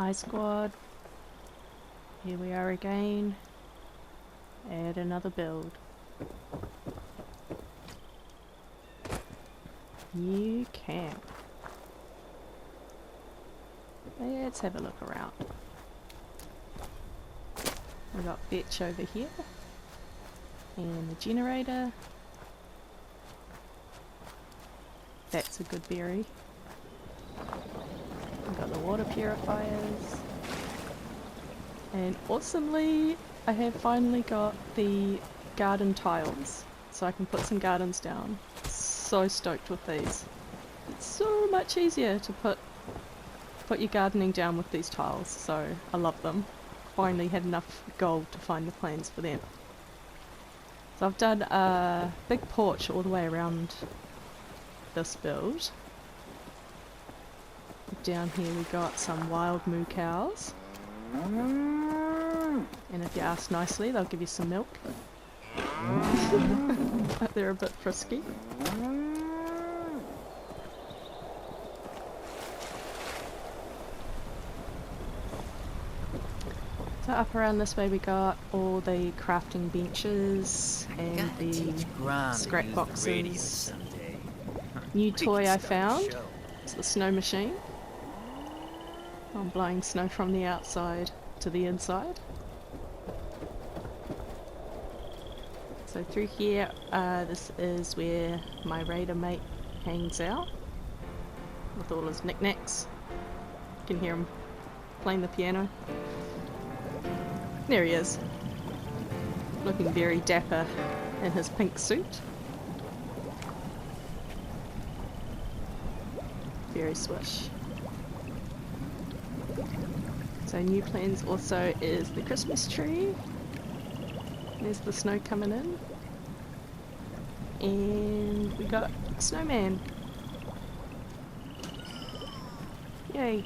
Hi squad, here we are again at another build. New camp. Let's have a look around. We got Pt2 over here and the generator. That's a good berry. We've got the water purifiers. And awesomely, I have finally got the garden tiles, so I can put some gardens down. So stoked with these. It's so much easier to put your gardening down with these tiles, so I love them. Finally had enough gold to find the plans for them. So I've done a big porch all the way around this build. Down here we got some wild moo cows. And if you ask nicely, they'll give you some milk. But they're a bit frisky. So up around this way we got all the crafting benches and the scrap boxes. New toy I found. It's the snow machine. I'm blowing snow from the outside to the inside. So through here, this is where my raider mate hangs out with all his knickknacks. You can hear him playing the piano. There he is, looking very dapper in his pink suit. Very swish. So new plans also is the Christmas tree. There's the snow coming in. And we got snowman. Yay.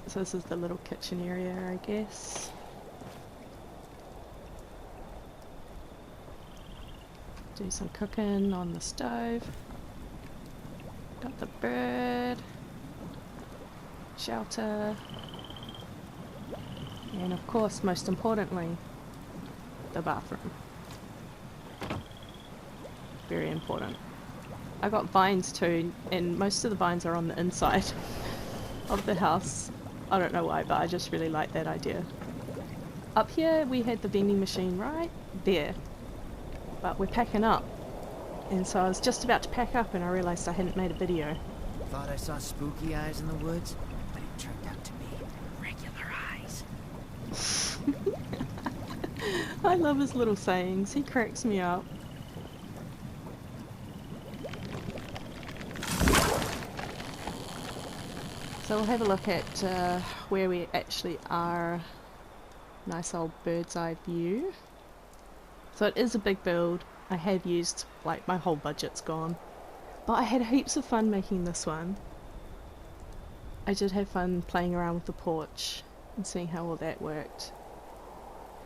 So this is the little kitchen area, I guess. Do some cooking on the stove. Got the bird, shelter, and of course, most importantly, the bathroom. Very important. I got vines too, and most of the vines are on the inside of the house. I don't know why, but I just really like that idea. Up here we had the vending machine right there, but we're packing up. And so I was just about to pack up and I realised I hadn't made a video. Thought I saw spooky eyes in the woods, but it turned out to be regular eyes. I love his little sayings, he cracks me up. So we'll have a look at where we actually are. Nice old bird's eye view. So it is a big build. I have used, like, my whole budget's gone. But I had heaps of fun making this one. I did have fun playing around with the porch and seeing how all that worked.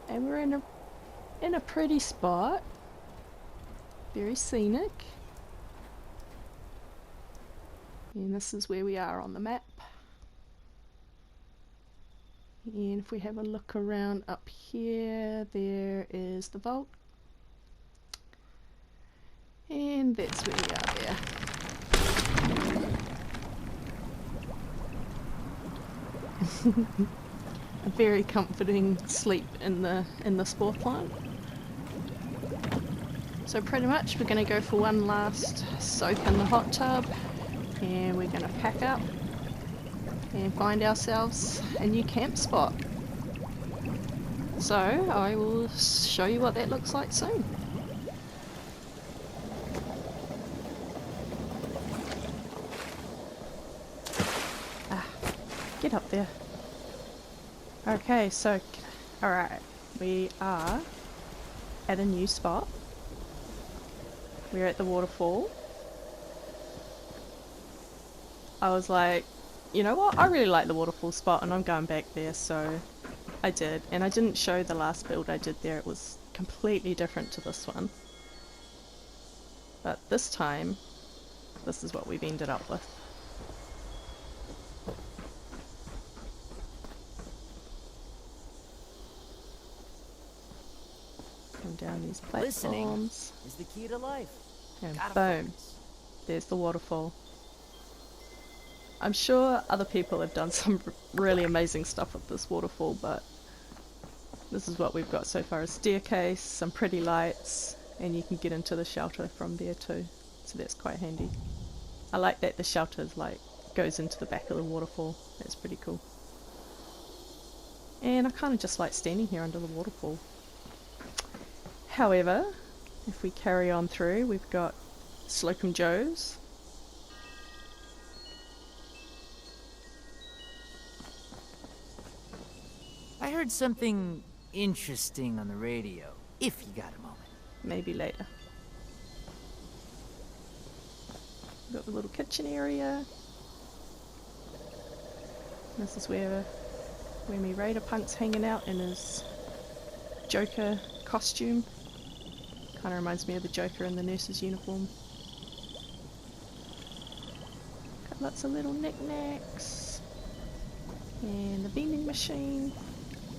And we're in a pretty spot. Very scenic. And this is where we are on the map. And if we have a look around up here, there is the vault. And that's where we are there. A very comforting sleep in the spore plant. So pretty much we're going to go for one last soak in the hot tub, and we're going to pack up and find ourselves a new camp spot. So I will show you what that looks like soon. Get up there. Okay, so, alright, we are at a new spot. We're at the waterfall. I was like, you know what, I really like the waterfall spot and I'm going back there, so I did. And I didn't show the last build I did there, it was completely different to this one. But this time, this is what we've ended up with. Come down these Listening platforms. is the key to life. And Gotta boom, focus. there's the waterfall. I'm sure other people have done some really amazing stuff with this waterfall, but this is what we've got so far: a staircase, some pretty lights, and you can get into the shelter from there too. So that's quite handy. I like that the shelter goes into the back of the waterfall. That's pretty cool. And I kind of just like standing here under the waterfall. However, if we carry on through, we've got Slocum Joe's. I heard something interesting on the radio, if you got a moment. Maybe later. Got the little kitchen area. This is where me Raider Punk's hanging out in his Joker costume. Kind of reminds me of the Joker in the nurse's uniform. Got lots of little knickknacks. And the vending machine.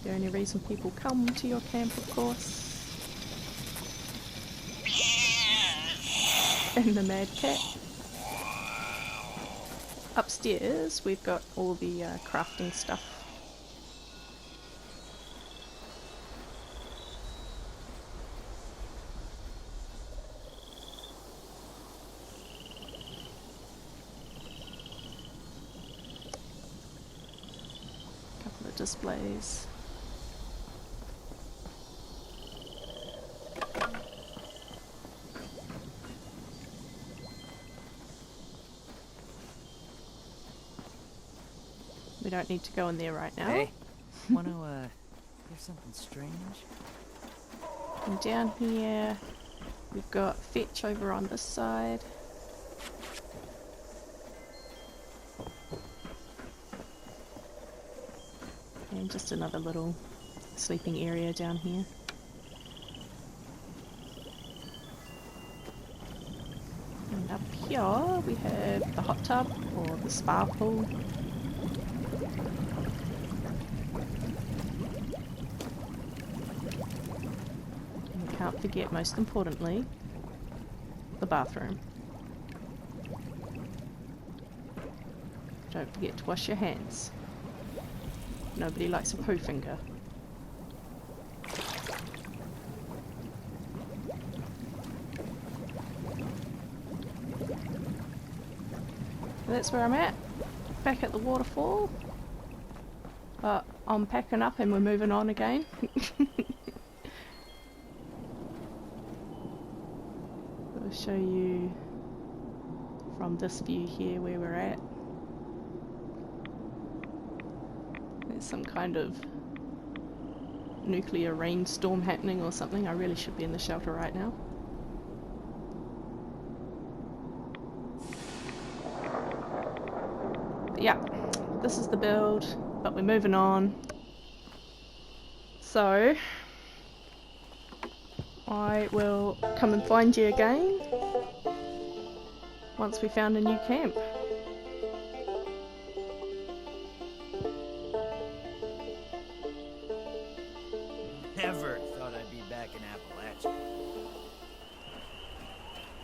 The only reason people come to your camp, of course. And the mad cat. Upstairs we've got all the crafting stuff. Couple of displays. We don't need to go in there right now. Hey, wanna hear something strange? And down here we've got fetch over on this side. And just another little sleeping area down here. And up here we have the hot tub or the spa pool. Can't forget, most importantly, the bathroom. Don't forget to wash your hands. Nobody likes a poo finger. That's where I'm at. Back at the waterfall. But I'm packing up and we're moving on again. I'll show you from this view here where we're at. There's some kind of nuclear rainstorm happening or something. I really should be in the shelter right now. But yeah, this is the build, but we're moving on. So I will come and find you again once we found a new camp. Never thought I'd be back in Appalachia.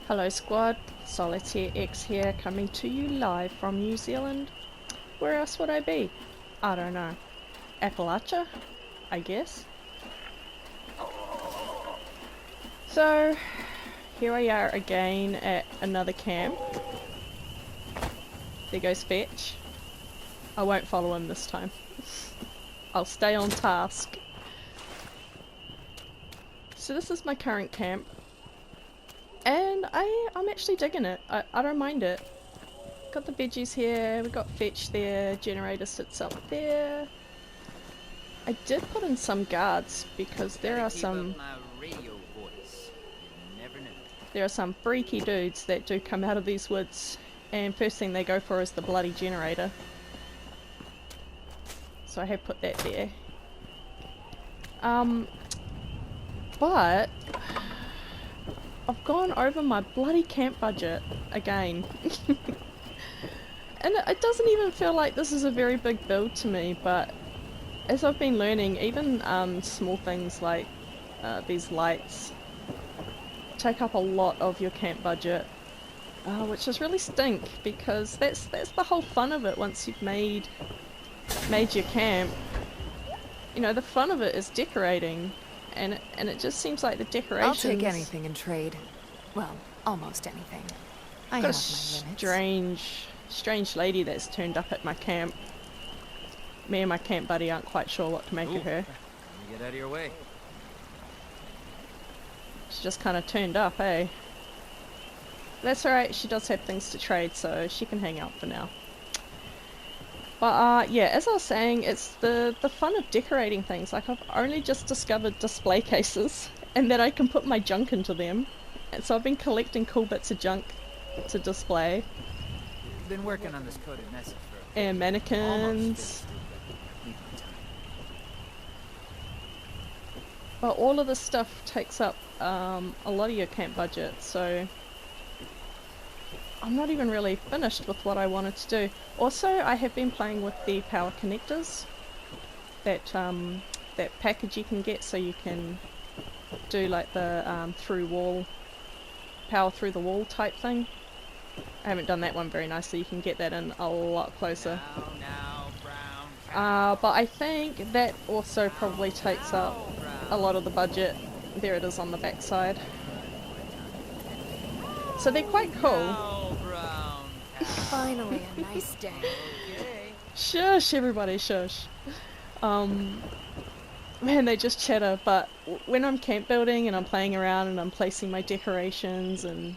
Hello squad, Solitaire X here, coming to you live from New Zealand. Where else would I be? I don't know. Appalachia, I guess. So, here we are again at another camp. There goes Fetch. I won't follow him this time. I'll stay on task. So this is my current camp. And I'm actually digging it. I don't mind it. Got the veggies here, we got Fetch there, generator sits up there. I did put in some guards because there are some freaky dudes that do come out of these woods, and first thing they go for is the bloody generator. So I have put that there. But I've gone over my bloody camp budget again. And it doesn't even feel like this is a very big build to me, but as I've been learning, even small things like these lights take up a lot of your camp budget, which is really stink, because that's the whole fun of it. Once you've made your camp, you know, the fun of it is decorating, and it just seems like the decorations... I'll take anything in trade. Well, almost anything. I got have a my limits. strange lady that's turned up at my camp. Me and my camp buddy aren't quite sure what to make of her. Let me get out of your way. She just kind of turned up, eh? That's alright, she does have things to trade, so she can hang out for now. But yeah, as I was saying, it's the fun of decorating things. Like, I've only just discovered display cases, and that I can put my junk into them. And so I've been collecting cool bits of junk to display. Been working on this coded message for And mannequins. But all of this stuff takes up a lot of your camp budget, so I'm not even really finished with what I wanted to do. Also, I have been playing with the power connectors, that package you can get, so you can do like the power through the wall type thing. I haven't done that one very nicely. You can get that in a lot closer. But I think that also probably takes up a lot of the budget. There it is on the back side. So they're quite cool. Finally, a nice day. Shush, everybody, shush. Man, they just chatter, but when I'm camp building and I'm playing around and I'm placing my decorations and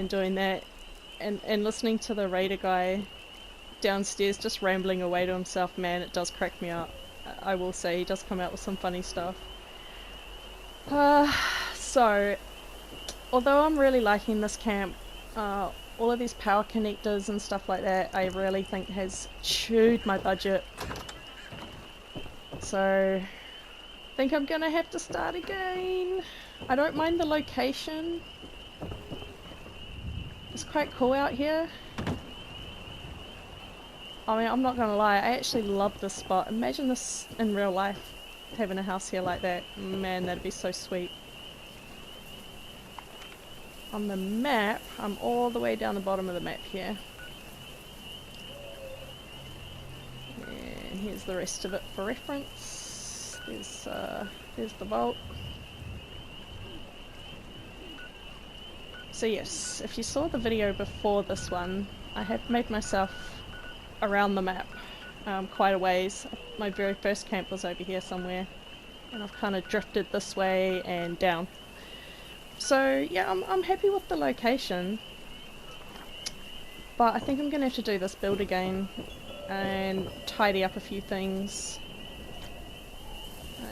doing that, and listening to the raider guy downstairs just rambling away to himself, man, it does crack me up. I will say, he does come out with some funny stuff. So, although I'm really liking this camp, all of these power connectors and stuff like that, I really think has chewed my budget. So, I think I'm gonna have to start again. I don't mind the location. It's quite cool out here. I mean, I'm not gonna lie, I actually love this spot. Imagine this in real life, having a house here like that. Man, that'd be so sweet. On the map, I'm all the way down the bottom of the map here. And here's the rest of it for reference. There's the vault. So yes, if you saw the video before this one, I have made myself around the map quite a ways. My very first camp was over here somewhere, and I've kind of drifted this way and down. So yeah, I'm happy with the location, but I think I'm gonna have to do this build again and tidy up a few things.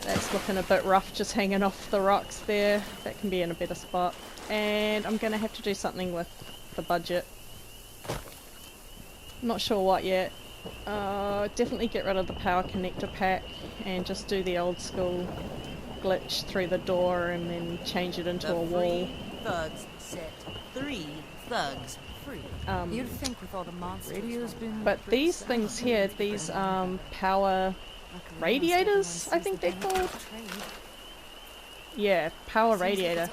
That's looking a bit rough, just hanging off the rocks there. That can be in a better spot. And I'm gonna have to do something with the budget. Not sure what yet. Definitely get rid of the power connector pack and just do the old school glitch through the door and then change it into a wall. Thugs set 3 thugs free. You'd think with all the monsters. But these things here, these power radiators, I think they're called. Yeah, power radiator.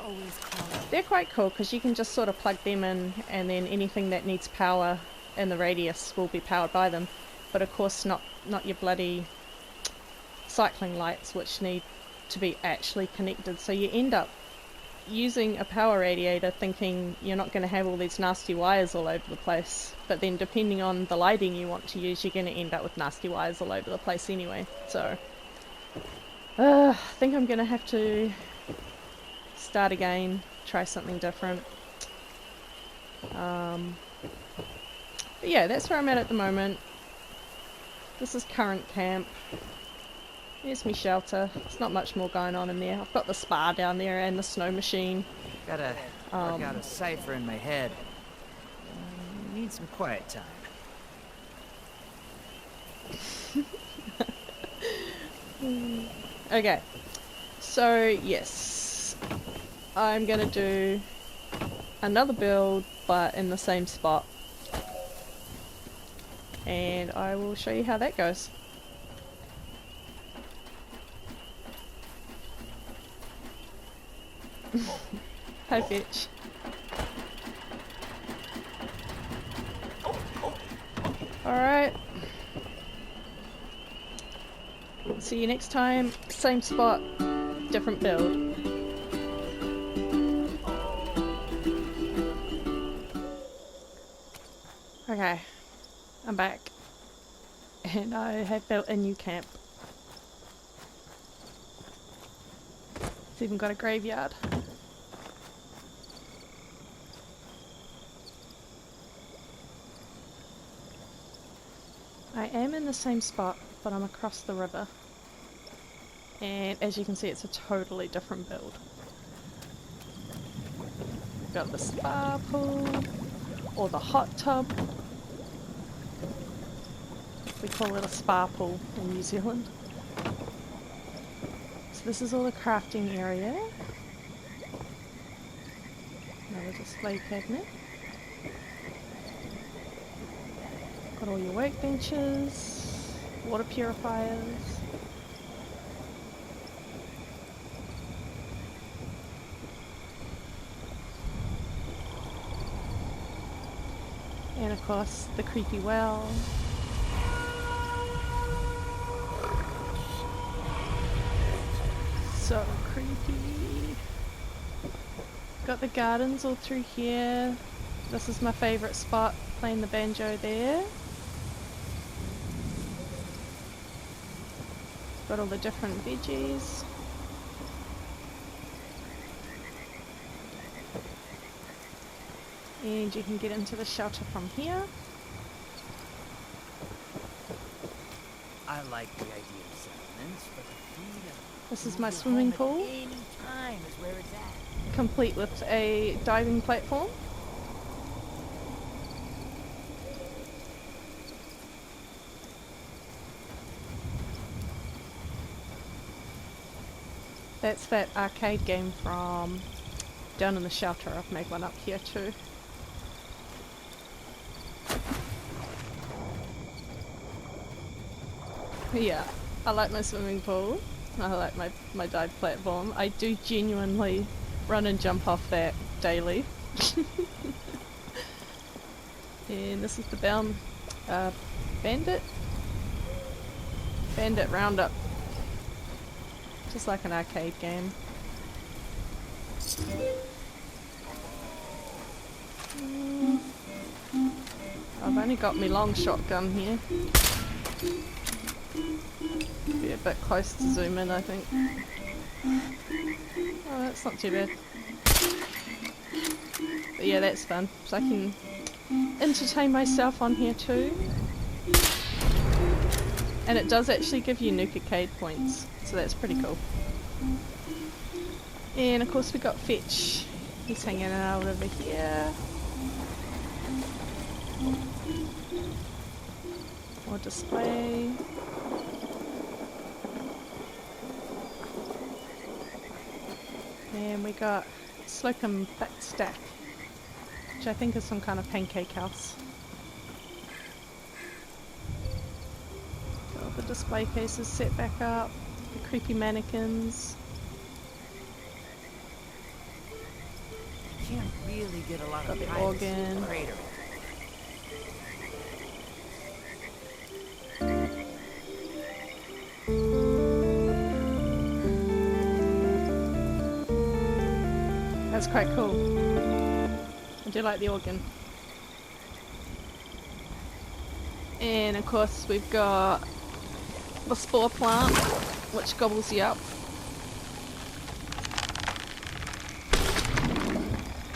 They're quite cool because you can just sort of plug them in, and then anything that needs power in the radius will be powered by them. But of course not your bloody cycling lights, which need to be actually connected. So you end up using a power radiator thinking you're not going to have all these nasty wires all over the place, but then depending on the lighting you want to use, you're going to end up with nasty wires all over the place anyway. So I think I'm going to have to start again, try something different. But yeah, that's where I'm at the moment. This is current camp. Here's my shelter. There's not much more going on in there. I've got the spa down there and the snow machine. Gotta work out a cipher in my head. Need some quiet time. Okay. So, yes. I'm gonna do another build but in the same spot, and I will show you how that goes. Hi Fetch. Alright. See you next time. Same spot, different build. Okay, I'm back. And I have built a new camp. It's even got a graveyard. I am in the same spot, but I'm across the river. And as you can see, it's a totally different build. Got the spa pool, or the hot tub. We call it a spa pool in New Zealand. So this is all the crafting area. Another display cabinet. Got all your workbenches, water purifiers. And of course, the creepy well. So creepy. Got the gardens all through here. This is my favourite spot, playing the banjo there. Got all the different veggies. And you can get into the shelter from here. I like the idea of settlements, but the freedom. This is my swimming pool, Any time is where it's at. complete with a diving platform. That's that arcade game from Down in the Shelter. I've made one up here too. Yeah, I like my swimming pool. I like my dive platform. I do genuinely run and jump off that daily. And this is the Bandit Roundup. Just like an arcade game. I've only got my long shotgun here. Be a bit close to zoom in, I think. Oh, that's not too bad. But yeah, that's fun. So I can entertain myself on here too. And it does actually give you Nuka-Cade points, so that's pretty cool. And of course we got Fetch. He's hanging out over here. More display. And we got Slocum Backstack, which I think is some kind of pancake house. Got all the display cases set back up, the creepy mannequins. You can't really get a lot Got of the privacy in organ. the crater. That's quite cool. I do like the organ. And of course we've got the spore plant, which gobbles you up.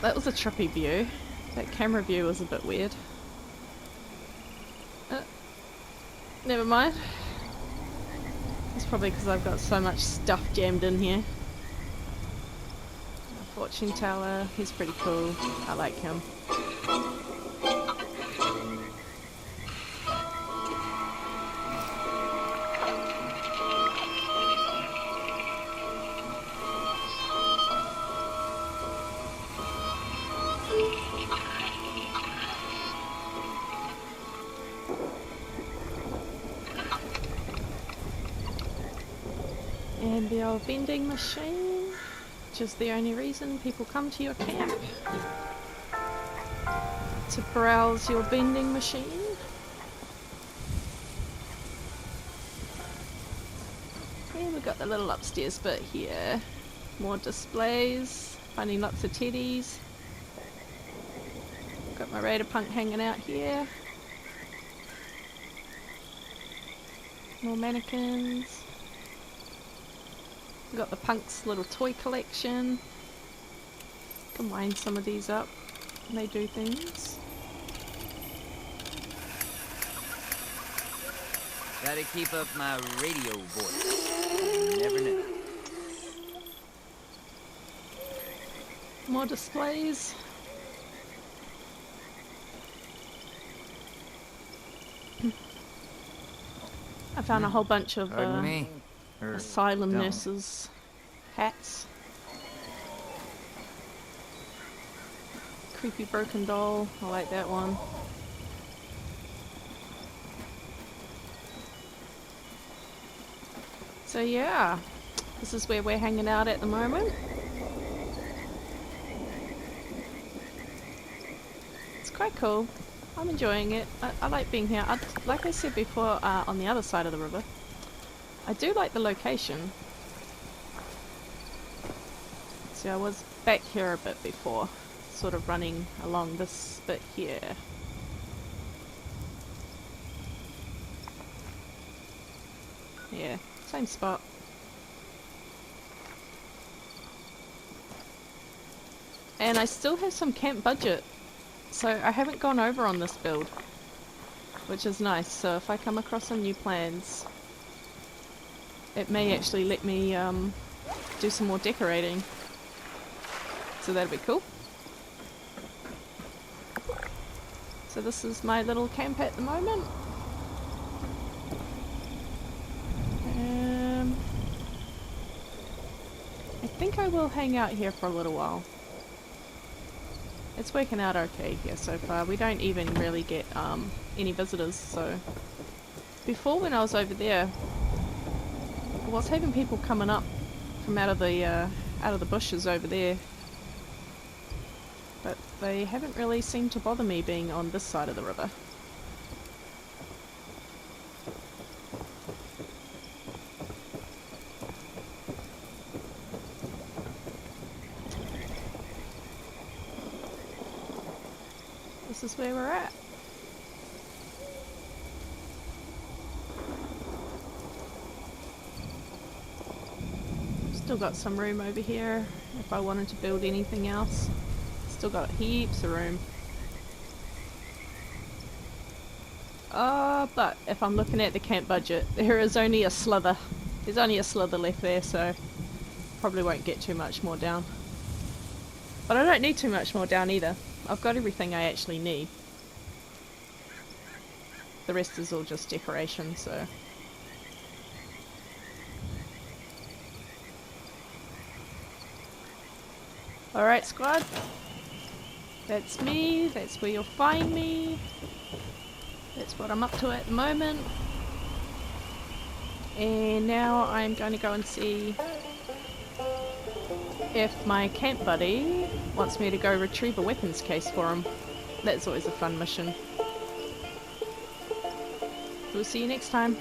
That was a trippy view. That camera view was a bit weird. Never mind. It's probably because I've got so much stuff jammed in here. Fortune teller, he's pretty cool. I like him. And the old vending machine, which is the only reason people come to your camp. To browse your vending machine. And we've got the little upstairs bit here. More displays, finding lots of teddies. Got my Raider Punk hanging out here. More mannequins. We've got the Punk's little toy collection. Can wind some of these up and they do things. Gotta keep up my radio voice. You never know. More displays. I found a whole bunch of Pardon me. asylum Don't. nurses' hats. Creepy broken doll. I like that one. So yeah, this is where we're hanging out at the moment. It's quite cool. I'm enjoying it. I like being here. Like I said before, on the other side of the river, I do like the location. See, I was back here a bit before, sort of running along this bit here. Yeah, same spot. And I still have some camp budget. So I haven't gone over on this build, which is nice. So if I come across some new plans, it may actually let me do some more decorating. So that'll be cool. So this is my little camp at the moment. I think I will hang out here for a little while. It's working out okay here so far. We don't even really get any visitors, so... Before, when I was over there, I was having people coming up from out of the bushes over there. But they haven't really seemed to bother me being on this side of the river. This is where we're at. Still got some room over here if I wanted to build anything else. Still got heaps of room. But if I'm looking at the camp budget, there is only a slither. There's only a slither left there, so probably won't get too much more down. But I don't need too much more down either. I've got everything I actually need. The rest is all just decoration, so... Alright, squad. That's me. That's where you'll find me. That's what I'm up to at the moment. And now I'm going to go and see if my camp buddy wants me to go retrieve a weapons case for him. That's always a fun mission. We'll see you next time.